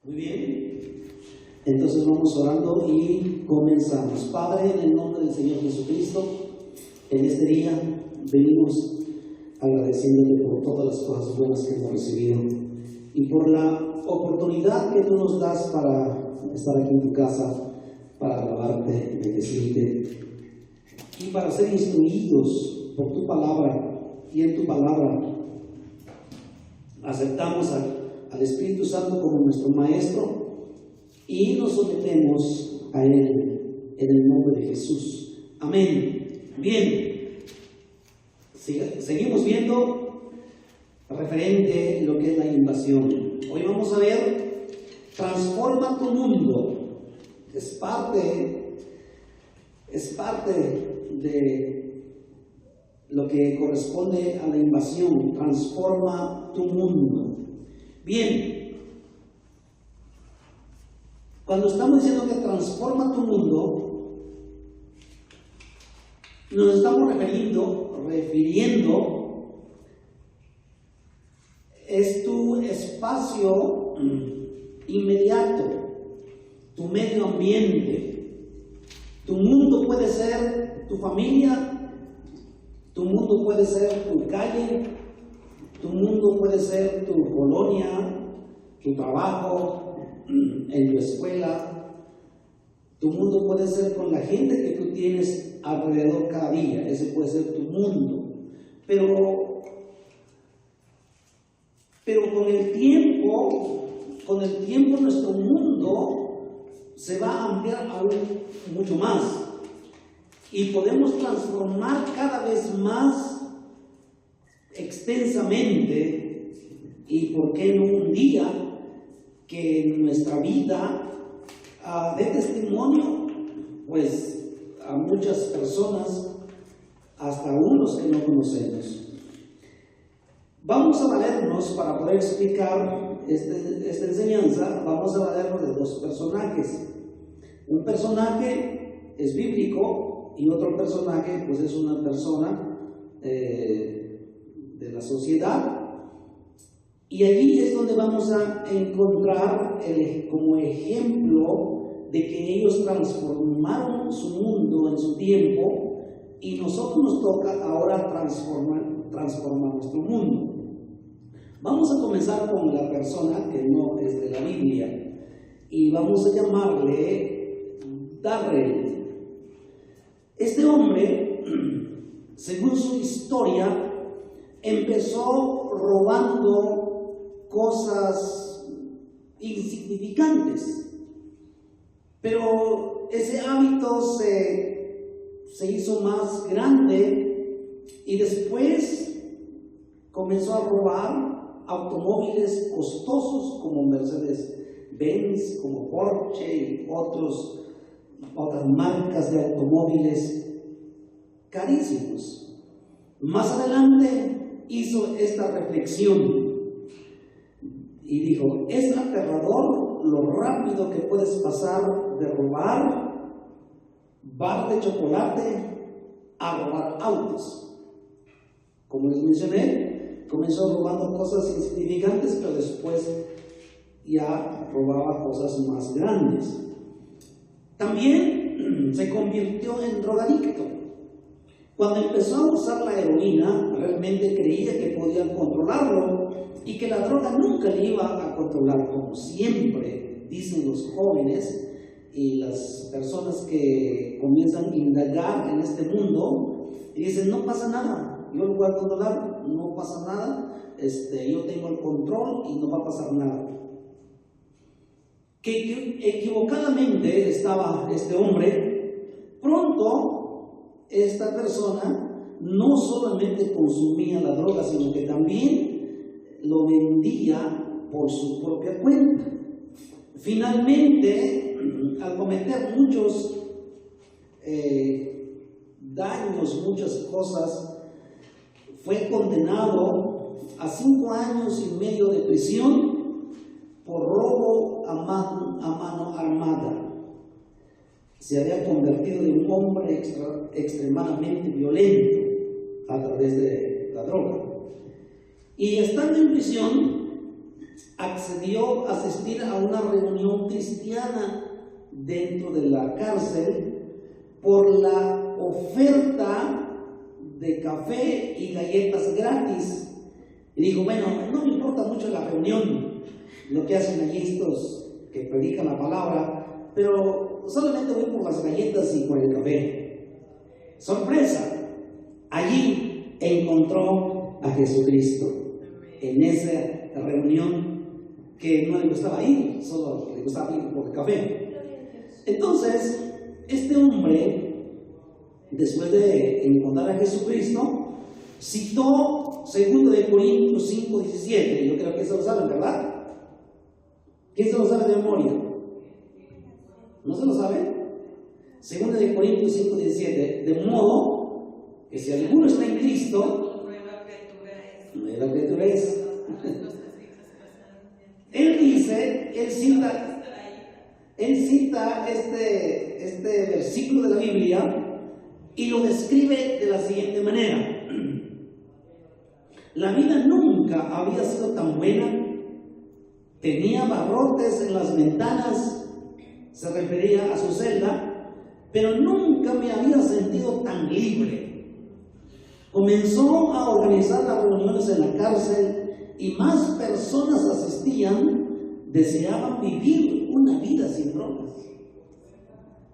Muy bien, entonces vamos orando y comenzamos. Padre, en el nombre del Señor Jesucristo, en este día venimos agradeciéndote por todas las cosas buenas que hemos recibido y por la oportunidad que tú nos das para estar aquí en tu casa, para alabarte, bendecirte y para ser instruidos por tu palabra. Y en tu palabra aceptamos al Espíritu Santo como nuestro Maestro y nos sometemos a Él en el nombre de Jesús. Amén. Bien, seguimos viendo referente a lo que es la invasión. Hoy vamos a ver, transforma tu mundo. Es parte de lo que corresponde a la invasión. Transforma tu mundo. Bien, cuando estamos diciendo que transforma tu mundo, nos estamos refiriendo, es tu espacio inmediato, tu medio ambiente. Tu mundo puede ser tu familia, tu mundo puede ser tu calle, tu mundo puede ser tu colonia, tu trabajo, en tu escuela. Tu mundo puede ser con la gente que tú tienes alrededor cada día. Ese puede ser tu mundo. Pero con el tiempo nuestro mundo se va a ampliar aún mucho más. Y podemos transformar cada vez más extensamente, y por qué no un día que nuestra vida dé testimonio pues a muchas personas, hasta unos que no conocemos. Vamos a valernos para poder explicar esta enseñanza. Vamos a valernos de dos personajes. Un personaje es bíblico y otro personaje pues es una persona de la sociedad, y allí es donde vamos a encontrar como ejemplo de que ellos transformaron su mundo en su tiempo, y nosotros nos toca ahora transformar nuestro mundo. Vamos a comenzar con la persona que no es de la Biblia y vamos a llamarle Darrell. Este hombre, según su historia, empezó robando cosas insignificantes, pero ese hábito se hizo más grande y después comenzó a robar automóviles costosos como Mercedes-Benz, como Porsche y otras marcas de automóviles carísimos. Más adelante hizo esta reflexión y dijo: es aterrador lo rápido que puedes pasar de robar bar de chocolate a robar autos. Como les mencioné, comenzó robando cosas insignificantes, pero después ya robaba cosas más grandes. También se convirtió en drogadicto. Cuando empezó a usar la heroína, realmente creía que podía controlarlo y que la droga nunca le iba a controlar, como siempre dicen los jóvenes y las personas que comienzan a indagar en este mundo y dicen: no pasa nada, yo lo voy a controlar, no pasa nada, yo tengo el control y no va a pasar nada. Que equivocadamente estaba este hombre. Pronto esta persona no solamente consumía la droga, sino que también lo vendía por su propia cuenta. Finalmente, al cometer muchos daños, muchas cosas, fue condenado a 5 años y medio de prisión por robo a mano armada. Se había convertido en un hombre extremadamente violento a través de la droga. Y estando en prisión, accedió a asistir a una reunión cristiana dentro de la cárcel por la oferta de café y galletas gratis. Y dijo, bueno, no me importa mucho la reunión, lo que hacen allí estos que predican la palabra, pero solamente voy por las galletas y por el café. Sorpresa, allí encontró a Jesucristo en esa reunión que no le gustaba ir, solo le gustaba ir por el café. Entonces, este hombre, después de encontrar a Jesucristo, citó 2 de Corintios 5:17. Yo creo que eso lo saben, ¿verdad? ¿Quién se lo sabe de memoria? ¿No se lo sabe? 2 de Corintios 5:17. De modo que si alguno está en Cristo, nueva criatura es. Él dice, él cita este versículo de la Biblia y lo describe de la siguiente manera. La vida nunca había sido tan buena, tenía barrotes en las ventanas, se refería a su celda, pero nunca me había sentido tan libre. Comenzó a organizar las reuniones en la cárcel y más personas asistían, deseaban vivir una vida sin drogas.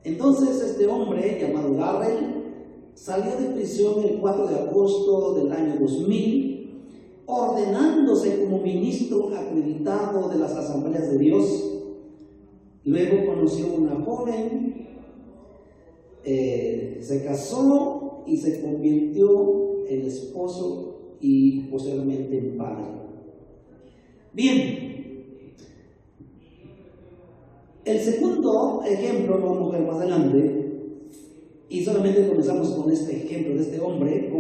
Entonces este hombre llamado Darrell salió de prisión el 4 de agosto del año 2000, ordenándose como ministro acreditado de las Asambleas de Dios. Luego conoció a una joven, se casó y se convirtió en esposo y posteriormente en padre. Bien, el segundo ejemplo lo vamos a ver más adelante, y solamente comenzamos con este ejemplo de este hombre,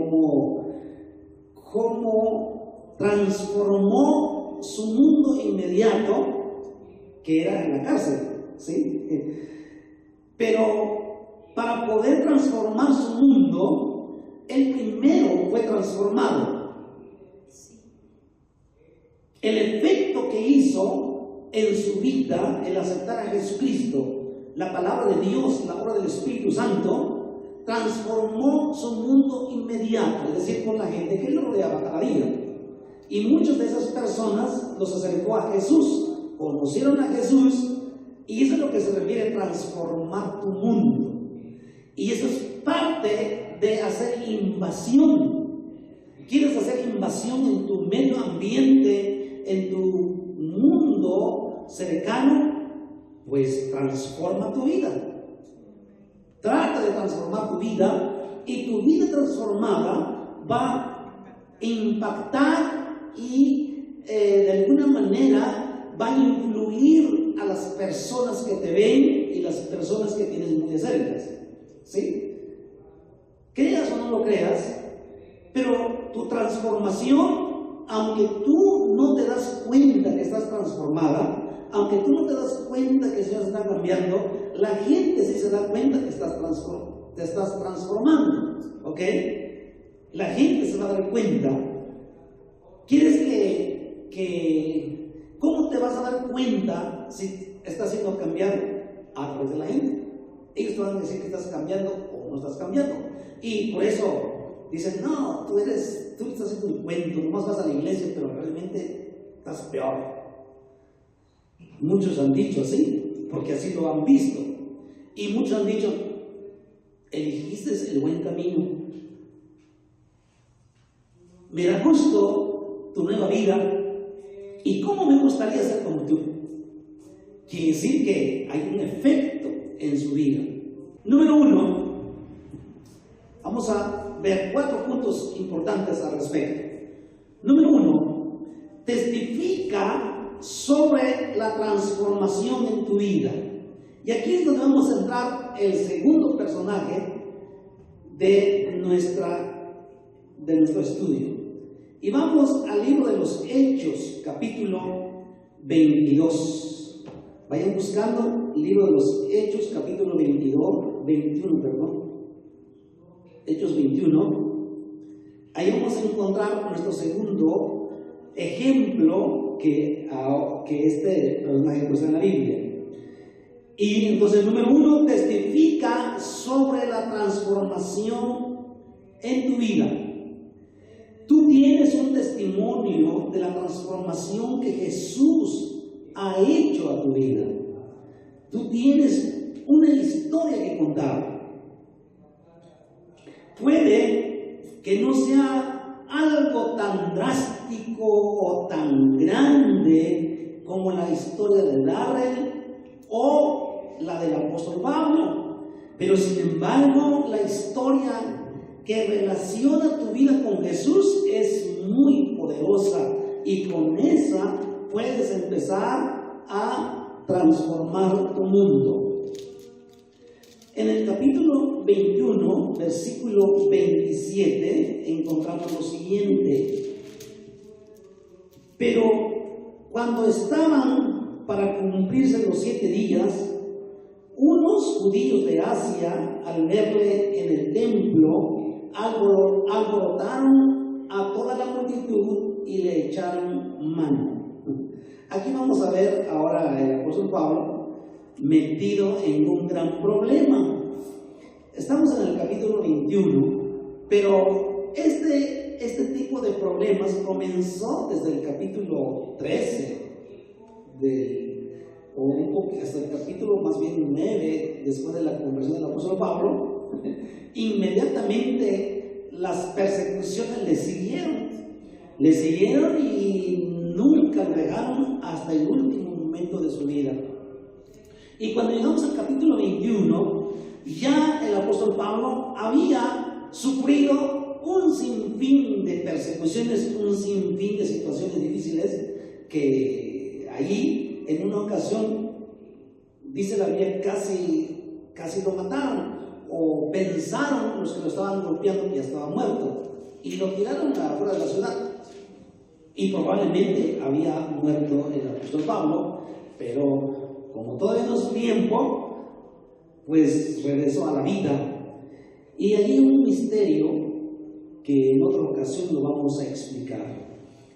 cómo transformó su mundo inmediato, que era en la cárcel, ¿sí? Pero para poder transformar su mundo, él primero fue transformado. El efecto que hizo en su vida el aceptar a Jesucristo, la palabra de Dios, la obra del Espíritu Santo, transformó su mundo inmediato, es decir, con la gente que lo rodeaba cada día. Y muchas de esas personas los acercó a Jesús, conocieron a Jesús, y eso es lo que se refiere a transformar tu mundo. Y eso es parte de hacer invasión. ¿Quieres hacer invasión en tu medio ambiente, en tu mundo cercano? Pues transforma tu vida. Trata de transformar tu vida, y tu vida transformada va a impactar y de alguna manera va a influir a las personas que te ven y las personas que tienes muy de cerca, ¿sí? Creas o no lo creas, pero tu transformación, aunque tú no te das cuenta que estás transformada, aunque tú no te das cuenta que el Señor está cambiando, la gente sí se da cuenta que te estás transformando, ¿ok? La gente se va a dar cuenta. ¿Quieres cómo te vas a dar cuenta si estás siendo cambiado? A través de la gente. Ellos te van a decir que estás cambiando o no estás cambiando. Y por eso dicen, no, tú estás haciendo un cuento, nomás vas a la iglesia, pero realmente estás peor. Muchos han dicho así, porque así lo han visto. Y muchos han dicho, elegiste el buen camino. Me da gusto tu nueva vida, y cómo me gustaría ser como tú. Quiere decir que hay un efecto en su vida. Número 1, vamos a ver 4 puntos importantes al respecto. Número 1, testifica sobre la transformación en tu vida. Y aquí es donde vamos a entrar el segundo personaje de nuestro estudio. Y vamos al libro de los Hechos, capítulo 22. Vayan buscando el libro de los Hechos, capítulo 21, Hechos 21. Ahí vamos a encontrar nuestro segundo ejemplo que este personaje puso en la Biblia. Y entonces, número 1, testifica sobre la transformación en tu vida. Tú tienes un testimonio de la transformación que Jesús ha hecho a tu vida. Tú tienes una historia que contar. Puede que no sea algo tan drástico o tan grande como la historia de Darrell o la del apóstol Pablo, pero sin embargo la historia que relaciona tu vida con Jesús es muy poderosa, y con esa puedes empezar a transformar tu mundo. En el capítulo 21, versículo 27, encontramos lo siguiente: pero cuando estaban para cumplirse los 7 días, unos judíos de Asia, al verle en el templo, alborotaron a toda la multitud y le echaron mano. Aquí vamos a ver ahora el apóstol Pablo metido en un gran problema. Estamos en el capítulo 21, pero este tipo de problemas comenzó desde el capítulo 13 o un poco hasta el capítulo más bien 9, después de la conversión del apóstol Pablo. Inmediatamente las persecuciones le siguieron y nunca lo dejaron hasta el último momento de su vida. Y cuando llegamos al capítulo 21, ya el apóstol Pablo había sufrido un sinfín de persecuciones, un sinfín de situaciones difíciles, que allí en una ocasión, dice la Biblia, casi lo mataron, o pensaron los que lo estaban golpeando que ya estaba muerto, y lo tiraron afuera de la ciudad. Y probablemente había muerto el apóstol Pablo, pero como todavía no es tiempo, pues regresó a la vida. Y allí un misterio que en otra ocasión lo vamos a explicar.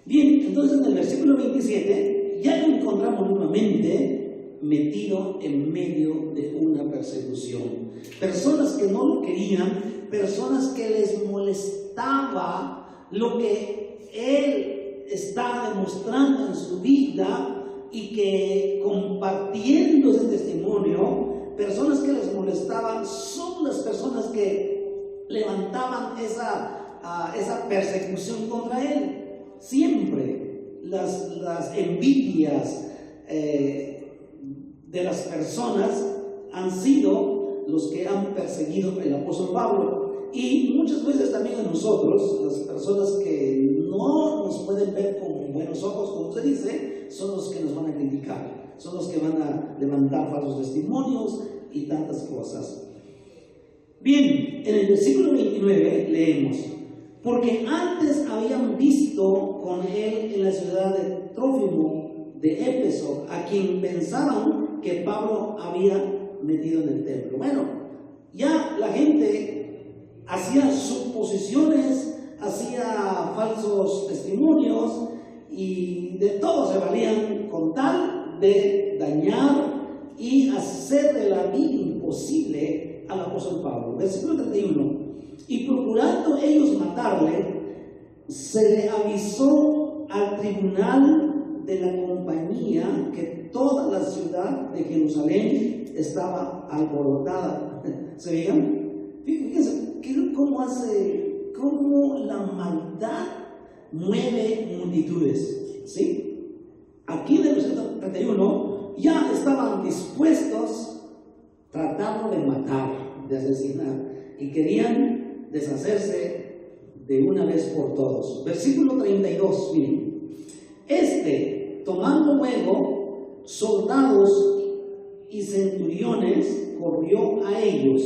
Bien, entonces en el versículo 27 ya lo encontramos nuevamente metido en medio de una persecución. Personas que no lo querían, personas que les molestaba lo que él está demostrando en su vida, y que compartiendo ese testimonio, personas que les molestaban son las personas que levantaban esa persecución contra él. Siempre las envidias de las personas han sido los que han perseguido al apóstol Pablo. Y muchas veces también a nosotros, las personas que no nos pueden ver con buenos ojos, como se dice, son los que nos van a criticar, son los que van a levantar falsos testimonios y tantas cosas. Bien, en el versículo 29 leemos: porque antes habían visto con él en la ciudad de Trófimo de Éfeso, a quien pensaban que Pablo había metido en el templo. Bueno, ya la gente hacía suposiciones, hacía falsos testimonios y de todo se valían con tal de dañar y hacerle la vida imposible al apóstol Pablo. Versículo 31: y procurando ellos matarle, se le avisó al tribunal de la compañía que toda la ciudad de Jerusalén estaba alborotada. ¿Se veían? Fíjense cómo la maldad mueve multitudes, ¿sí? Aquí en el versículo 31 ya estaban dispuestos tratando de matar, de asesinar, y querían deshacerse de una vez por todos. Versículo 32, miren: tomando luego soldados y centuriones, corrió a ellos,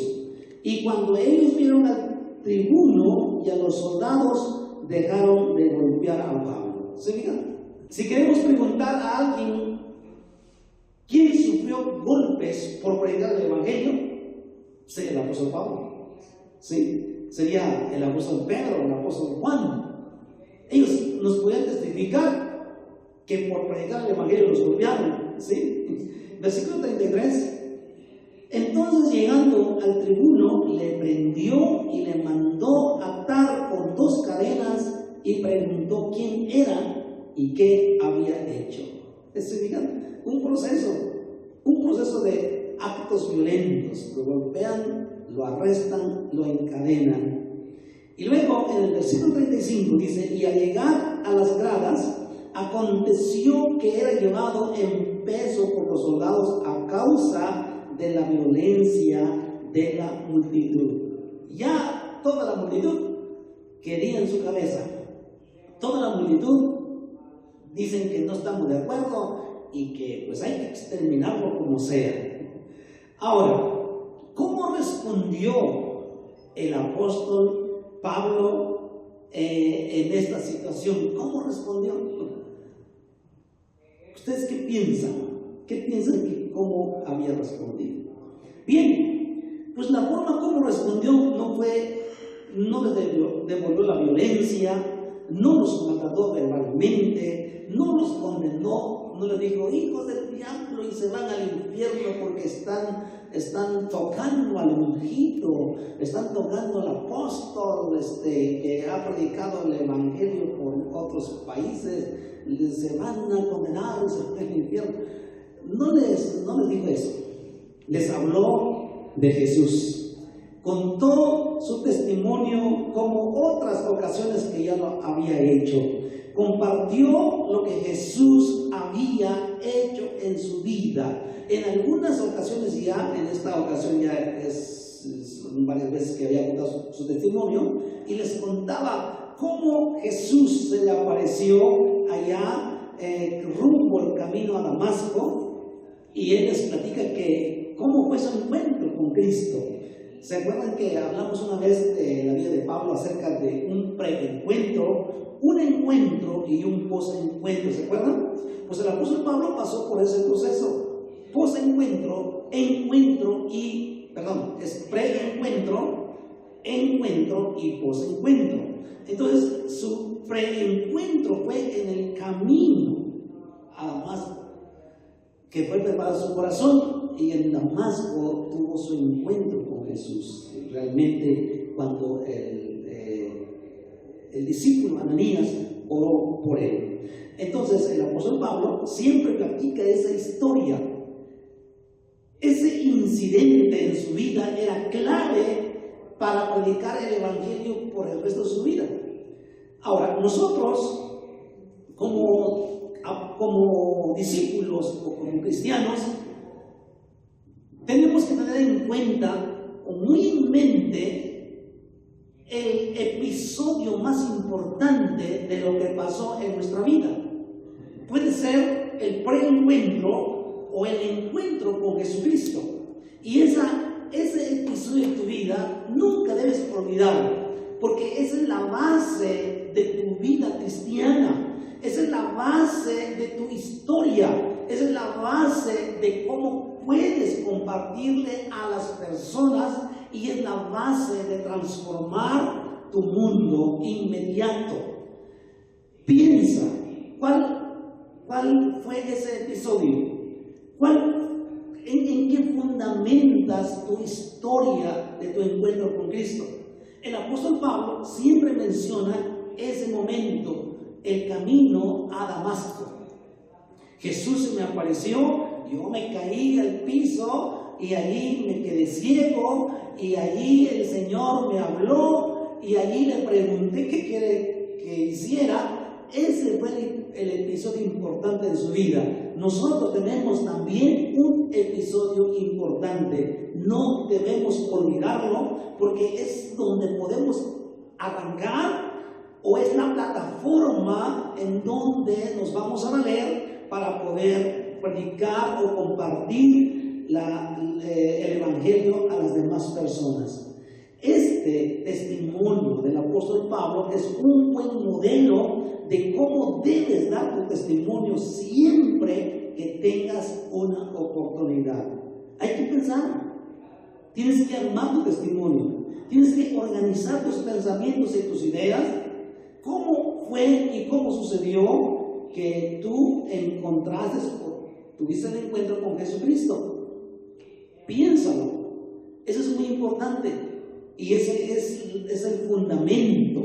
y cuando ellos vieron al tribuno y a los soldados, dejaron de golpear a Pablo. ¿Se fijan? Si queremos preguntar a alguien quién sufrió golpes por predicar el evangelio, sería el apóstol Pablo, ¿sí? Sería el apóstol Pedro, el apóstol Juan. Ellos nos pueden testificar que por predicar el Evangelio los golpearon, ¿sí? Versículo 33. Entonces, llegando al tribuno, le prendió y le mandó atar con 2 cadenas y preguntó quién era y qué había hecho. Es un proceso de actos violentos. Lo golpean, lo arrestan, lo encadenan. Y luego en el versículo 35 dice: y al llegar a las gradas, aconteció que era llevado en peso por los soldados a causa de la violencia de la multitud. Ya toda la multitud quería en su cabeza. Toda la multitud dicen que no estamos de acuerdo y que pues hay que exterminarlo como sea. Ahora, ¿cómo respondió el apóstol Pablo en esta situación? ¿Cómo respondió? ¿Ustedes qué piensan? ¿Qué piensan que cómo había respondido? Bien, pues la forma como respondió no les devolvió la violencia, no los maltrató verbalmente, no los condenó, no les dijo hijos del diablo y se van al infierno porque están tocando al ungido, están tocando al apóstol que ha predicado el evangelio por otros países, se van a condenar y se van al infierno. No les dijo eso. Les habló de Jesús. Contó su testimonio como otras ocasiones que ya lo había hecho. Compartió lo que Jesús había hecho en su vida. En algunas ocasiones ya, en esta ocasión ya es varias veces que había contado su testimonio, y les contaba cómo Jesús se le apareció allá rumbo al camino a Damasco, y él les platica que cómo fue su encuentro con Cristo. ¿Se acuerdan que hablamos una vez de la vida de Pablo acerca de un preencuentro, un encuentro y un posencuentro? ¿Se acuerdan? Pues el apóstol Pablo pasó por ese proceso: posencuentro, encuentro y, es preencuentro, encuentro y posencuentro. Entonces, su preencuentro fue en el camino a Damasco, que fue preparado su corazón, y en Damasco tuvo su encuentro con Jesús. Realmente, cuando el discípulo Ananías oró por él. Entonces, el apóstol Pablo siempre platica esa historia. Ese incidente en su vida era clave para predicar el evangelio por el resto de su vida. Ahora, nosotros, como discípulos o como cristianos, tenemos que tener en cuenta o muy en mente el episodio más importante de lo que pasó en nuestra vida. Puede ser el preencuentro o el encuentro con Jesucristo. Y ese episodio de tu vida nunca debes olvidarlo, porque esa es la base de tu vida cristiana. Esa es la base de tu historia. Esa es la base de cómo puedes compartirle a las personas, y es la base de transformar tu mundo inmediato. Piensa, ¿cuál fue ese episodio? ¿En qué fundamentas tu historia de tu encuentro con Cristo? El apóstol Pablo siempre menciona ese momento, el camino a Damasco. Jesús se me apareció, yo me caí al piso y allí me quedé ciego, y allí el Señor me habló, y allí le pregunté qué quiere que hiciera. Ese fue el episodio importante de su vida. Nosotros tenemos también un episodio importante. No debemos olvidarlo, porque es donde podemos arrancar, o es la plataforma en donde nos vamos a valer para poder predicar o compartir el evangelio a las demás personas. Este testimonio del apóstol Pablo es un buen modelo de cómo debes dar tu testimonio siempre que tengas una oportunidad. Hay que pensar, tienes que armar tu testimonio, tienes que organizar tus pensamientos y tus ideas, cómo fue y cómo sucedió, que tú encontraste o tuviste el encuentro con Jesucristo. Piénsalo. Eso es muy importante. Y ese es el fundamento.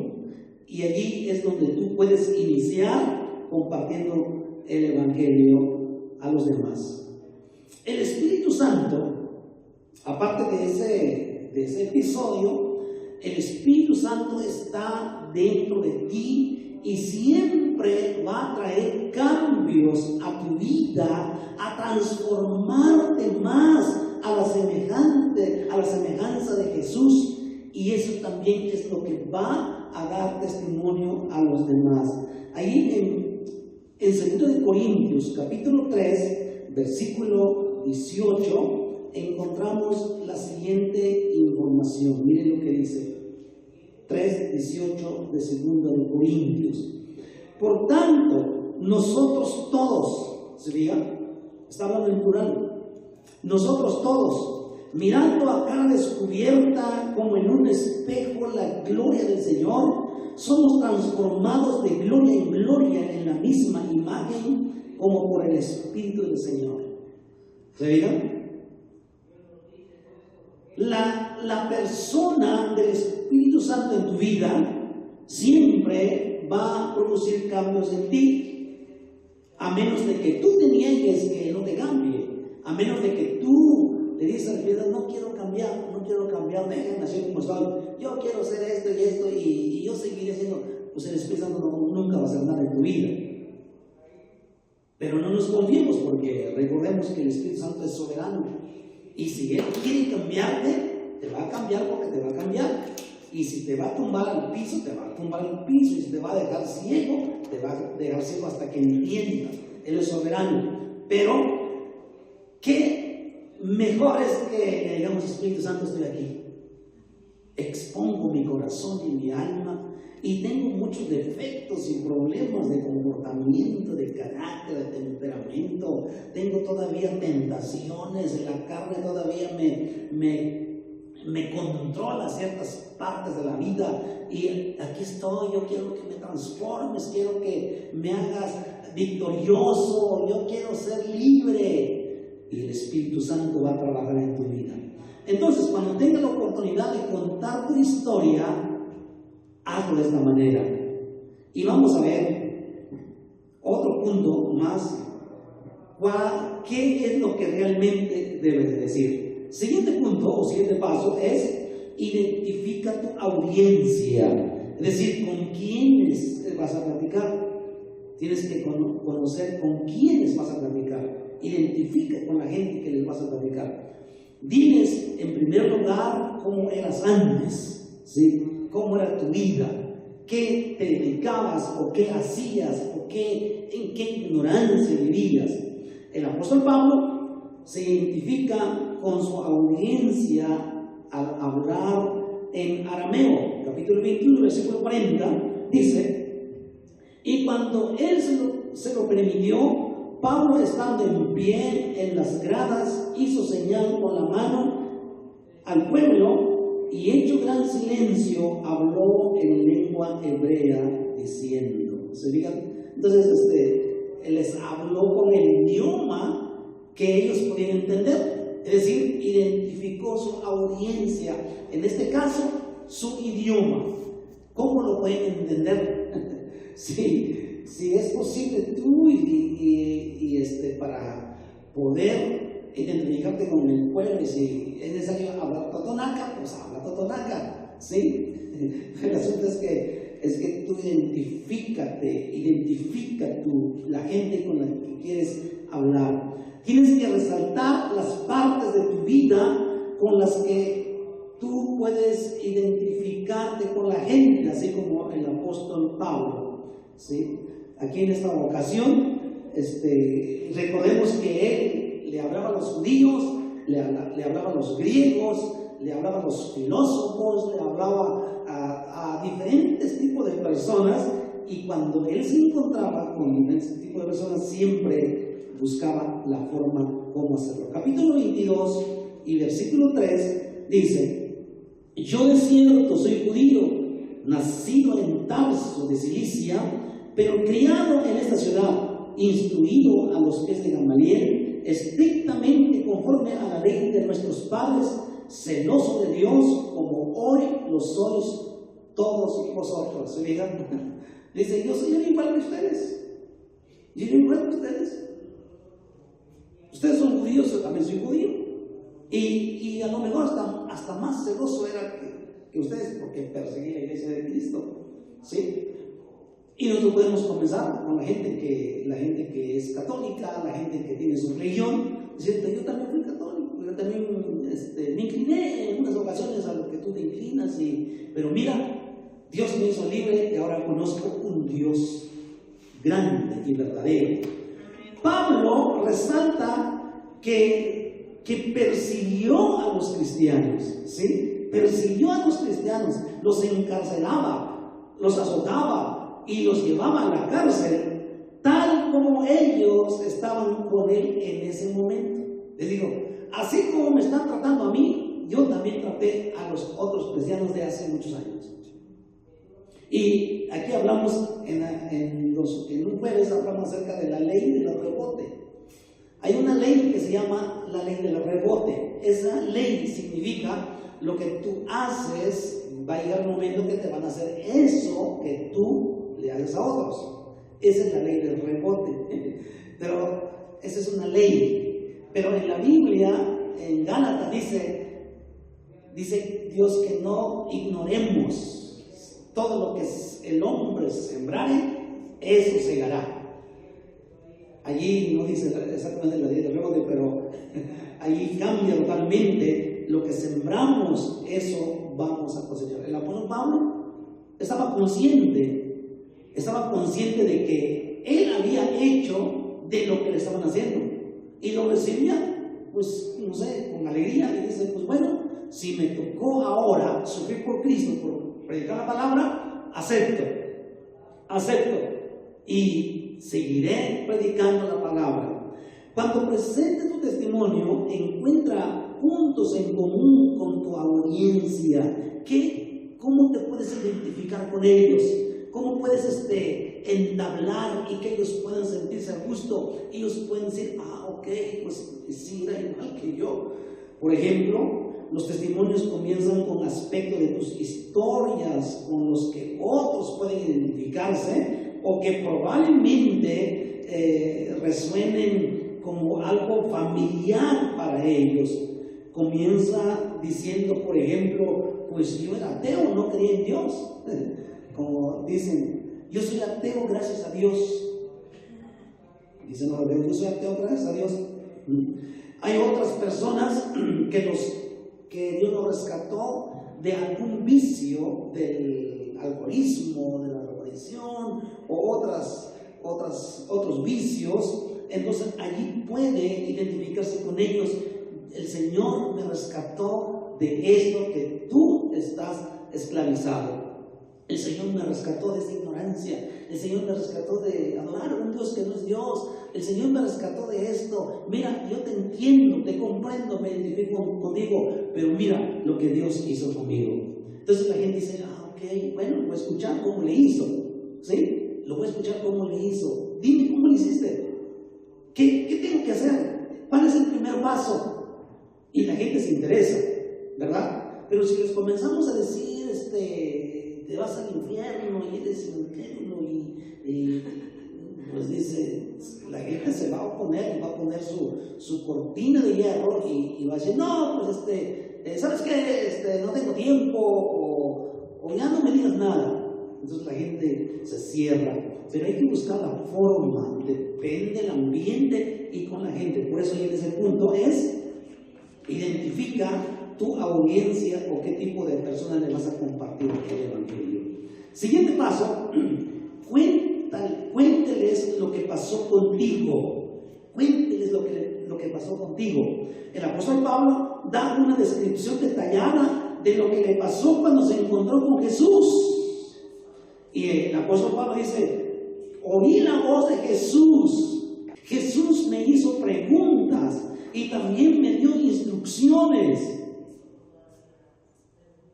Y allí es donde tú puedes iniciar compartiendo el Evangelio a los demás. El Espíritu Santo, aparte de ese episodio, el Espíritu Santo está dentro de ti y siempre va a traer cambios a tu vida, a transformarte más a la semejanza de Jesús. Y eso también es lo que va a dar testimonio a los demás. Ahí en 2 Corintios, capítulo 3, versículo 18, encontramos la siguiente información. Miren lo que dice. 3:18 de 2 Corintios. Por tanto, nosotros todos, ¿se diga? Está hablando en plural. Nosotros todos, mirando a cara descubierta como en un espejo la gloria del Señor, somos transformados de gloria en gloria en la misma imagen como por el Espíritu del Señor. ¿Se diga? La persona del Espíritu Santo en tu vida siempre va a producir cambios en ti, a menos de que tú te niegues que no te cambie, a menos de que tú le dices a la vida, no quiero cambiar, déjenme así como estoy, yo quiero hacer esto y yo seguiré siendo, pues el Espíritu Santo nunca va a hacer nada en tu vida. Pero no nos confiemos, porque recordemos que el Espíritu Santo es soberano. Y si Él quiere cambiarte, te va a cambiar porque te va a cambiar. Y si te va a tumbar al piso, te va a tumbar al piso. Y si te va a dejar ciego, te va a dejar ciego hasta que entienda. Él es soberano. Pero, ¿qué mejor es que le digamos, Espíritu Santo, estoy aquí? Expongo mi corazón y mi alma. Y tengo muchos defectos y problemas de comportamiento, de carácter, de temperamento. Tengo todavía tentaciones, la carne todavía me controla ciertas partes de la vida. Y aquí estoy, yo quiero que me transformes, quiero que me hagas victorioso, yo quiero ser libre. Y el Espíritu Santo va a trabajar en tu vida. Entonces, cuando tengas la oportunidad de contar tu historia, hazlo de esta manera. Y vamos a ver otro punto más. ¿Qué es lo que realmente debes de decir? Siguiente punto o siguiente paso es identifica tu audiencia. Es decir, con quiénes vas a platicar. Tienes que conocer con quiénes vas a platicar. Identifica con la gente que les vas a platicar. Diles en primer lugar cómo eras antes, ¿sí? ¿Cómo era tu vida? ¿Qué te dedicabas o qué hacías o en qué ignorancia vivías? El apóstol Pablo se identifica con su audiencia al hablar en arameo. Capítulo 21, versículo 40, dice: y cuando él se lo permitió, Pablo, estando en pie en las gradas, hizo señal con la mano al pueblo, y hecho gran silencio, habló en lengua hebrea, diciendo. ¿Se fijan? Entonces, él les habló con el idioma que ellos podían entender. Es decir, identificó su audiencia. En este caso, su idioma. ¿Cómo lo pueden entender? Si es posible tú para poder identificarte con el pueblo, y si es necesario hablar totonaca, pues habla totonaca, ¿sí? El asunto es que tú identifica la gente con la que quieres hablar. Tienes que resaltar las partes de tu vida con las que tú puedes identificarte con la gente, así como el apóstol Pablo, ¿sí? Aquí en esta ocasión, recordemos que él le hablaba a los judíos, le hablaba a los griegos, le hablaba a los filósofos, le hablaba a diferentes tipos de personas, y cuando él se encontraba con diferentes tipos de personas, siempre buscaba la forma cómo hacerlo. Capítulo 22 y versículo 3 dice: yo de cierto soy judío, nacido en Tarso de Cilicia, pero criado en esta ciudad, instruido a los pies de Gamaliel, estrictamente conforme a la ley de nuestros padres, celoso de Dios, como hoy lo sois todos vosotros. ¿Se fijan? Dice, yo soy igual que ustedes. Yo soy igual que ustedes. Ustedes son judíos, yo también soy judío. Y a lo mejor hasta más celoso era que ustedes, porque perseguía la iglesia de Cristo. ¿Sí? Y nosotros podemos comenzar con la gente que es católica, la gente que tiene su religión, diciendo, yo también fui católico, yo también me incliné en unas ocasiones a lo que tú te inclinas, pero mira, Dios me hizo libre y ahora conozco un Dios grande y verdadero. Pablo resalta que persiguió a los cristianos, ¿sí? Persiguió a los cristianos, los encarcelaba, los azotaba y los llevaba a la cárcel, tal como ellos estaban con él en ese momento. Les digo, así como me están tratando a mí, yo también traté a los otros cristianos de hace muchos años. Y aquí hablamos, en un jueves hablamos acerca de la ley del rebote. Hay una ley que se llama la ley del rebote. Esa ley significa lo que tú haces, va a llegar el momento que te van a hacer eso que tú le haces a otros. Esa es la ley del rebote. Pero esa es una ley. Pero en la Biblia, en Gálatas dice Dios que no ignoremos todo lo que el hombre sembrare, eso segará. Allí no dice exactamente la ley del rebote, pero allí cambia totalmente. Lo que sembramos, eso vamos a cosechar. El apóstol Pablo estaba consciente de que él había hecho de lo que le estaban haciendo y lo recibía, pues no sé, con alegría, y dice, pues bueno, si me tocó ahora sufrir por Cristo, por predicar la palabra, acepto y seguiré predicando la palabra. Cuando presentes tu testimonio, encuentra puntos en común con tu audiencia. ¿Cómo te puedes identificar con ellos? ¿Cómo puedes entablar y que ellos puedan sentirse a gusto? Ellos pueden decir, ok, pues sí, era igual que yo. Por ejemplo, los testimonios comienzan con aspectos de tus historias con los que otros pueden identificarse o que probablemente resuenen como algo familiar para ellos. Comienza diciendo, por ejemplo, pues yo era ateo, no creía en Dios. Como dicen, yo soy ateo gracias a Dios. Dicen, no, yo soy ateo gracias a Dios. Hay otras personas que Dios nos rescató de algún vicio, del alcoholismo, de la drogadicción o otros vicios. Entonces allí puede identificarse con ellos. El Señor me rescató de esto que tú estás esclavizado. El Señor me rescató de esa ignorancia. El Señor me rescató de adorar a un Dios que no es Dios. El Señor me rescató de esto. Mira, yo te entiendo, te comprendo, me identifico contigo, pero mira lo que Dios hizo conmigo. Entonces la gente dice, ok, bueno, voy a escuchar cómo le hizo. ¿Sí? Lo voy a escuchar cómo le hizo. Dime cómo le hiciste. ¿Qué tengo que hacer? ¿Cuál es el primer paso? Y la gente se interesa, ¿verdad? Pero si les comenzamos a decir, te vas al infierno y eres infierno y pues dice, la gente se va a oponer, va a poner su cortina de hierro y va a decir, no, pues ¿sabes qué? No tengo tiempo o ya no me digas nada. Entonces la gente se cierra, pero hay que buscar la forma, depende del ambiente y con la gente. Por eso en ese punto es, identifica tu audiencia o qué tipo de personas le vas a compartir el evangelio. Siguiente paso, cuénteles lo que pasó contigo. Cuénteles lo que pasó contigo. El apóstol Pablo da una descripción detallada de lo que le pasó cuando se encontró con Jesús. Y el apóstol Pablo dice, oí la voz de Jesús. Jesús me hizo preguntas y también me dio instrucciones.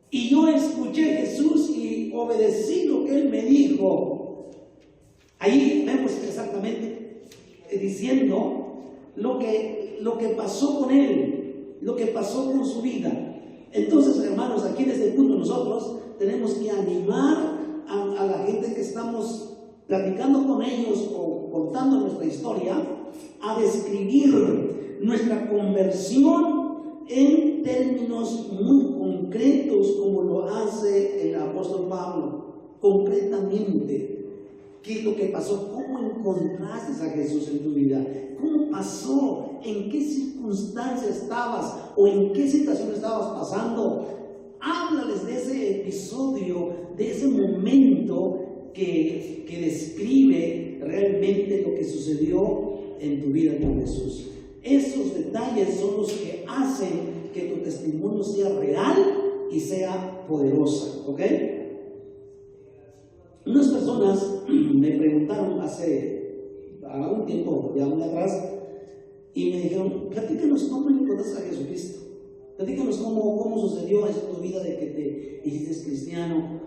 Y yo escuché a Jesús y obedecí lo que Él me dijo. Ahí vemos exactamente diciendo lo que pasó con él, lo que pasó con su vida. Entonces, hermanos, aquí en este punto nosotros tenemos que animar a la gente que estamos platicando con ellos o contando nuestra historia a describir nuestra conversión en términos muy concretos, como lo hace el apóstol Pablo. Concretamente, ¿qué es lo que pasó? ¿Cómo encontraste a Jesús en tu vida? ¿Cómo pasó? ¿En qué circunstancia estabas? ¿O en qué situación estabas pasando? Háblales de ese episodio, de ese momento que describe realmente lo que sucedió en tu vida con Jesús. Esos detalles son los que hacen que tu testimonio sea real y sea poderosa, ¿ok? Unas personas me preguntaron hace algún tiempo, ya muy atrás, y me dijeron, platícanos cómo encontraste a Jesucristo. Platícanos cómo sucedió eso en tu vida de que te hiciste cristiano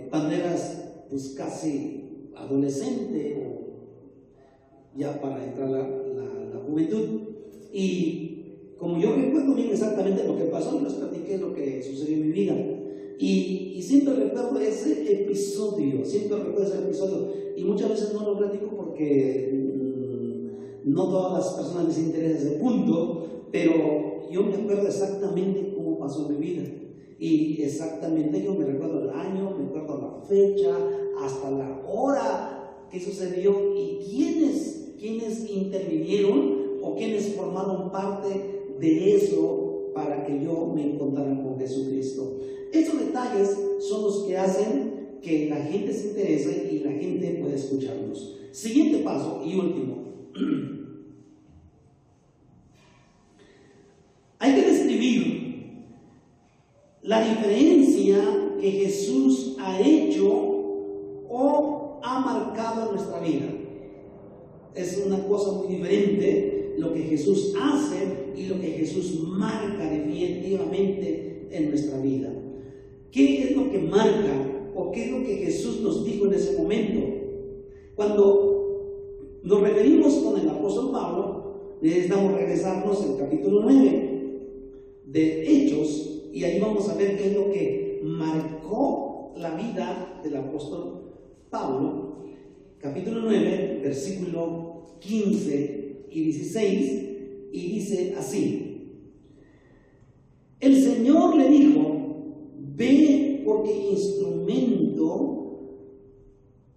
cuando eras pues casi adolescente o ya para entrar la juventud. Y como yo recuerdo bien exactamente lo que pasó, les platiqué lo que sucedió en mi vida. Y siempre recuerdo ese episodio, y muchas veces no lo platico porque no todas las personas les interesa ese punto, pero yo me acuerdo exactamente cómo pasó mi vida. Y exactamente yo me recuerdo el año, me acuerdo la fecha, hasta la hora que sucedió y quiénes intervinieron o quiénes formaron parte de eso para que yo me encontrara con Jesucristo. Esos detalles son los que hacen que la gente se interese y la gente pueda escucharnos. Siguiente paso y último. Hay que describir la diferencia que Jesús ha hecho o ha marcado en nuestra vida. Es una cosa muy diferente lo que Jesús hace y lo que Jesús marca definitivamente en nuestra vida. ¿Qué es lo que marca o qué es lo que Jesús nos dijo en ese momento? Cuando nos referimos con el apóstol Pablo, necesitamos regresarnos al capítulo 9 de Hechos, y ahí vamos a ver qué es lo que marcó la vida del apóstol Pablo. Capítulo 9, versículo 15 y 16, y dice así: el Señor le dijo, ve, porque instrumento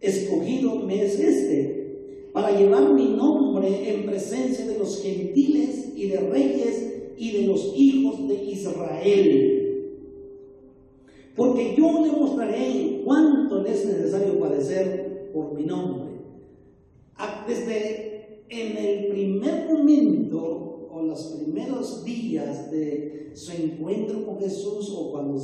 escogido me es para llevar mi nombre en presencia de los gentiles y de reyes y de los hijos de Israel. Porque yo le mostraré cuánto le es necesario padecer por mi nombre. Desde en el primer momento o los primeros días de su encuentro con Jesús, o cuando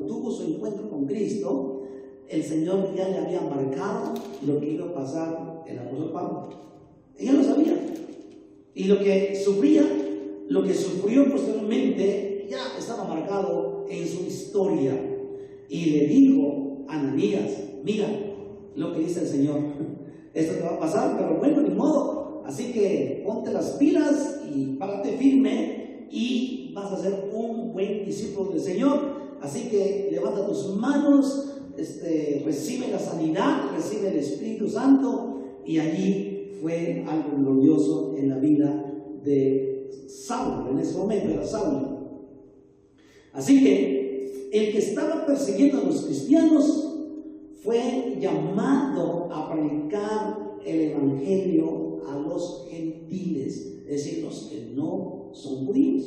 tuvo su encuentro con Cristo, el Señor ya le había marcado lo que iba a pasar el apóstol Pablo. Ella lo sabía. Y lo que sufrió posteriormente ya estaba marcado en su historia. Y le dijo a Ananías, mira lo que dice el Señor, esto te va a pasar, pero bueno, ni modo, así que ponte las pilas y párate firme y vas a ser un buen discípulo del Señor. Así que levanta tus manos, recibe la sanidad, recibe el Espíritu Santo. Y allí fue algo glorioso en la vida de Saulo. En ese momento era Saulo. Así que el que estaba persiguiendo a los cristianos fue llamado a predicar el evangelio a los gentiles, es decir, los que no son judíos,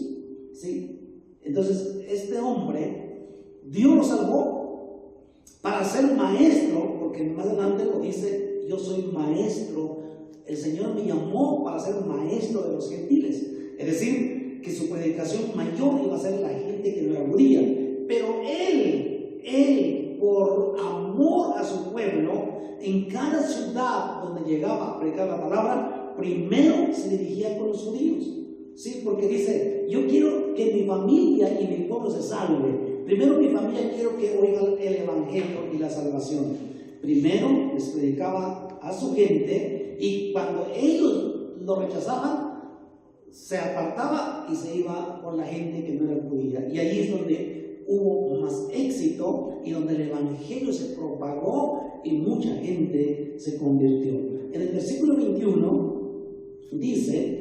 ¿sí? Entonces este hombre, Dios lo salvó para ser maestro, porque más adelante lo dice, yo soy maestro. El Señor me llamó para ser maestro de los gentiles, es decir, que su predicación mayor iba a ser la gente que no era judía. Pero él, por amor a su pueblo, en cada ciudad donde llegaba a predicar la palabra, primero se dirigía con los judíos, ¿sí? Porque dice, yo quiero que mi familia y mi pueblo se salve. Primero mi familia quiero que oiga el evangelio y la salvación. Primero les predicaba a su gente y cuando ellos lo rechazaban, se apartaba y se iba con la gente que no era judía. Y ahí es donde hubo más éxito y donde el evangelio se propagó y mucha gente se convirtió. En el versículo 21 dice,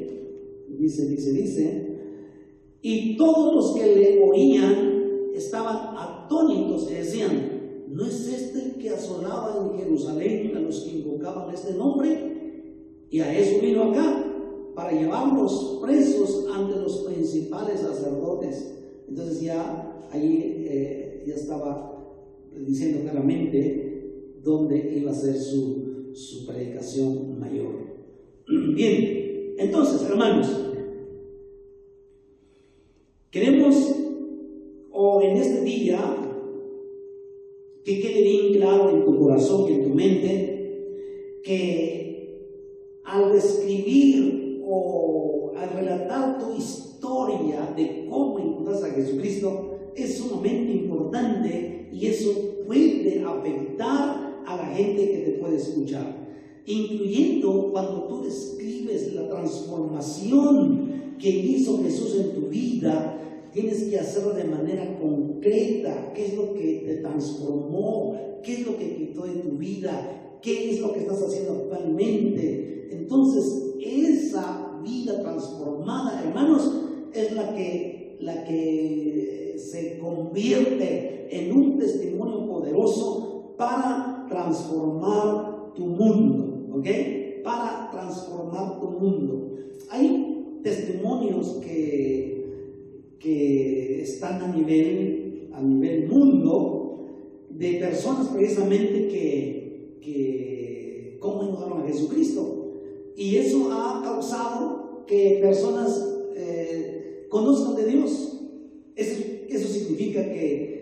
y todos los que le oían estaban atónitos y decían: ¿no es este el que asolaba en Jerusalén a los que invocaban este nombre? Y a eso vino acá, para llevarlos presos ante los principales sacerdotes. Entonces ya ahí ya estaba diciendo claramente dónde iba a ser su predicación mayor. Bien, entonces, hermanos, queremos, o en este día, que quede bien claro en tu corazón y en tu mente, que al describir o al relatar tu historia de cómo encuentras a Jesucristo, es sumamente importante y eso puede afectar a la gente que te puede escuchar, incluyendo cuando tú describes la transformación que hizo Jesús en tu vida. Tienes que hacerlo de manera concreta. ¿Qué es lo que te transformó? ¿Qué es lo que quitó de tu vida? ¿Qué es lo que estás haciendo actualmente? Entonces, esa vida transformada, hermanos, es la que se convierte en un testimonio poderoso para transformar tu mundo, ¿ok? Para transformar tu mundo. Hay testimonios que están a nivel mundo, de personas precisamente que cómo ayudaron a Jesucristo, y eso ha causado que personas conozcan de Dios. Eso significa que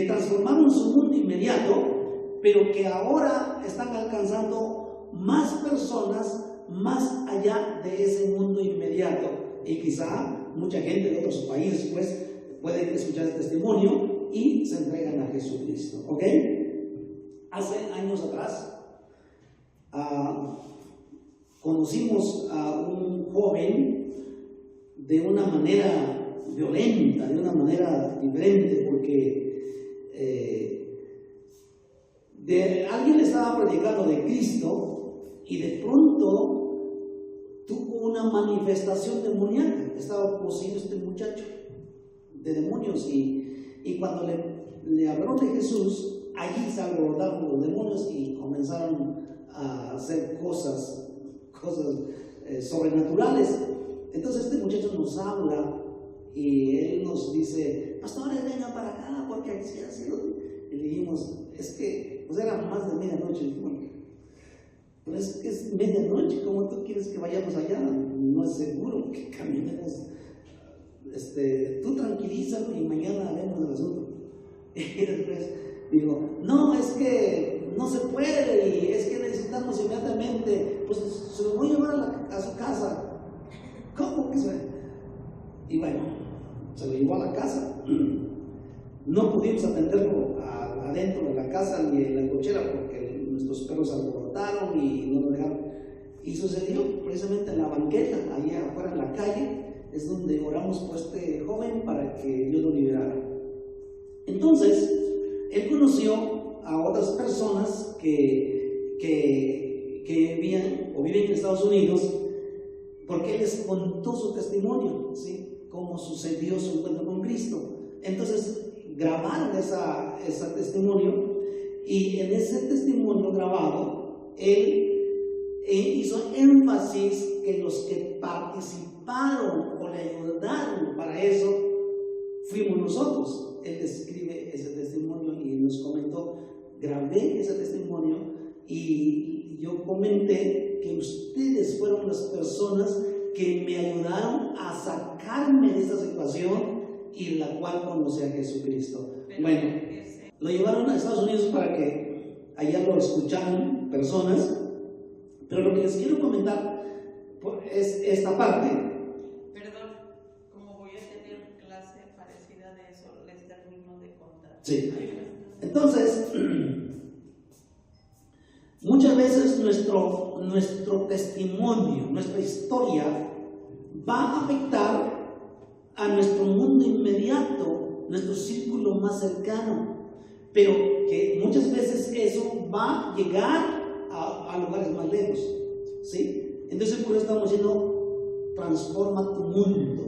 transformaron su mundo inmediato, pero que ahora están alcanzando más personas más allá de ese mundo inmediato. Y quizá mucha gente de otros países pues puede escuchar el testimonio y se entregan a Jesucristo, ¿ok? Hace años atrás conocimos a un joven de una manera violenta, de una manera diferente, porque alguien le estaba predicando de Cristo y de pronto tuvo una manifestación demoníaca. Estaba poseído este muchacho de demonios y cuando le hablaron de Jesús, allí se alborotaron los demonios y comenzaron a hacer cosas sobrenaturales. Entonces este muchacho nos habla y él nos dice: pastores, vengan para acá porque así ha sido. Y le dijimos: es que pues era más de medianoche. Dijimos: pero es que es medianoche, ¿cómo tú quieres que vayamos allá? No es seguro que caminemos. Tú tranquilízalo y mañana vemos el asunto. Y después digo: no, es que no se puede y es que necesitamos inmediatamente, pues se lo voy a llevar a su casa. ¿Cómo que se? Y bueno, se lo llevó a la casa. No pudimos atenderlo adentro de la casa ni en la cochera porque nuestros perros alborotaron y no lo dejaron. Y sucedió precisamente en la banqueta, ahí afuera en la calle, es donde oramos por este joven para que Dios lo liberara. Entonces, él conoció a otras personas que vivían o viven en Estados Unidos, porque él les contó su testimonio, ¿sí? Cómo sucedió su encuentro con Cristo. Entonces, grabaron ese testimonio y en ese testimonio grabado, él hizo énfasis que los que participaron o le ayudaron para eso fuimos nosotros. Él describe ese testimonio y nos comentó: grabé ese testimonio y yo comenté que ustedes fueron las personas que me ayudaron a sacarme de esa situación y la cual conocí a Jesucristo. Bueno, lo llevaron a Estados Unidos para que allá lo escucharan personas, pero lo que les quiero comentar es esta parte. Perdón, como voy a tener clase parecida de eso, les termino de contar. Sí. Entonces, muchas veces nuestro testimonio, nuestra historia va a afectar a nuestro mundo inmediato, nuestro círculo más cercano, pero que muchas veces eso va a llegar a lugares más lejos, ¿sí? Entonces por eso estamos diciendo, transforma tu mundo,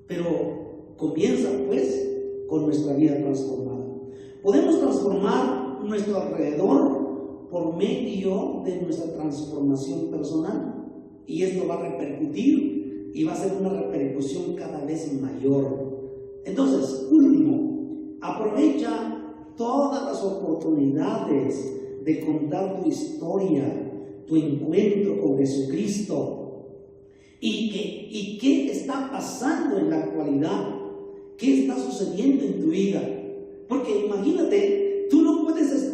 pero comienza pues con nuestra vida transformada. Podemos transformar nuestro alrededor por medio de nuestra transformación personal, y esto va a repercutir y va a ser una repercusión cada vez mayor. Entonces, último, aprovecha todas las oportunidades de contar tu historia, tu encuentro con Jesucristo, y qué está pasando en la actualidad, qué está sucediendo en tu vida. Porque imagínate, tú no puedes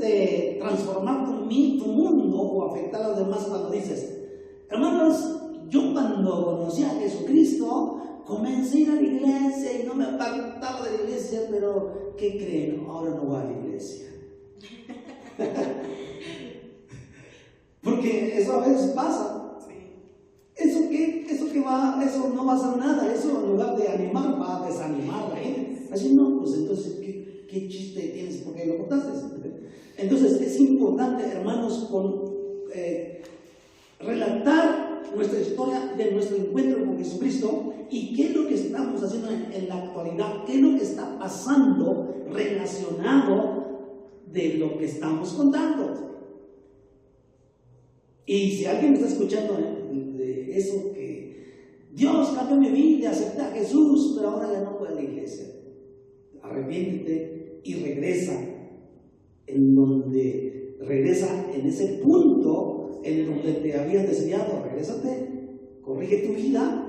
transformar tu mundo o afectar a los demás cuando dices, hermanos, yo cuando conocí a Jesucristo comencé a ir a la iglesia y no me apartaba de la iglesia, pero ¿qué creen? Ahora no voy a la iglesia. Porque eso a veces pasa. Eso no va a hacer nada. Eso en lugar de animar va a desanimar a la gente. Así no, pues entonces ¿qué chiste tienes? ¿Por qué lo contaste? Entonces es importante, hermanos, relatar nuestra historia de nuestro encuentro con Jesucristo y qué es lo que estamos haciendo en la actualidad, qué es lo que está pasando relacionado de lo que estamos contando. Y si alguien me está escuchando de eso, que Dios cambió mi vida, acepté a Jesús, pero ahora ya no voy a la iglesia, arrepiéntete y regresa en ese punto en donde te habías desviado. Regrésate, corrige tu vida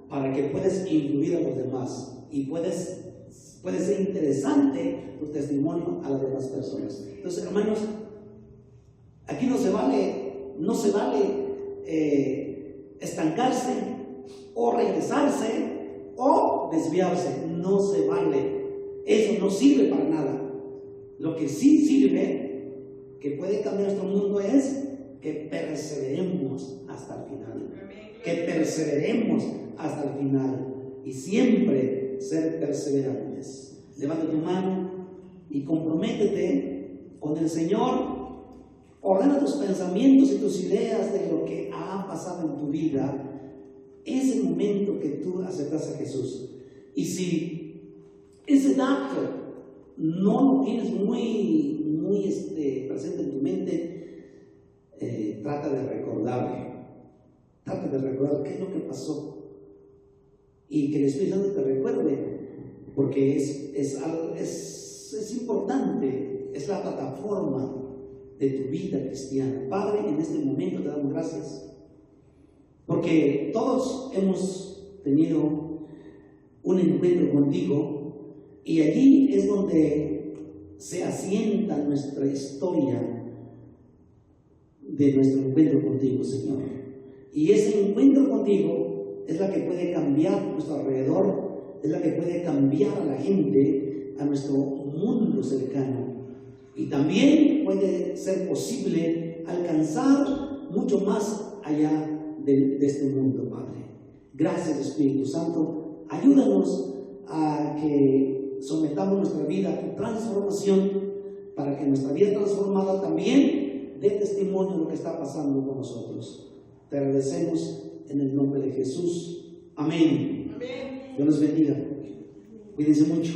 para que puedas influir a los demás y puede ser interesante tu testimonio a las demás personas. Entonces, hermanos, aquí no se vale estancarse o regresarse o desviarse. No se vale. Eso no sirve para nada. Lo que sí sirve, que puede cambiar nuestro mundo, es que perseveremos hasta el final. Que perseveremos hasta el final. Y siempre ser perseverantes. Levanta tu mano y comprométete con el Señor. Ordena tus pensamientos y tus ideas de lo que ha pasado en tu vida. Es el momento que tú aceptas a Jesús. Y si ese dato no lo tienes muy presente en tu mente, trata de recordar qué es lo que pasó y que el Espíritu Santo te recuerde, porque es importante, es la plataforma de tu vida cristiana. Padre, en este momento te damos gracias porque todos hemos tenido un encuentro contigo y allí es donde se asienta nuestra historia de nuestro encuentro contigo, Señor. Y ese encuentro contigo es la que puede cambiar nuestro alrededor, es la que puede cambiar a la gente, a nuestro mundo cercano. Y también puede ser posible alcanzar mucho más allá de este mundo, Padre. Gracias, Espíritu Santo. Ayúdanos a que sometamos nuestra vida a tu transformación, para que nuestra vida transformada también dé testimonio de lo que está pasando con nosotros. Te agradecemos en el nombre de Jesús. Amén. Amén. Dios los bendiga. Cuídense mucho.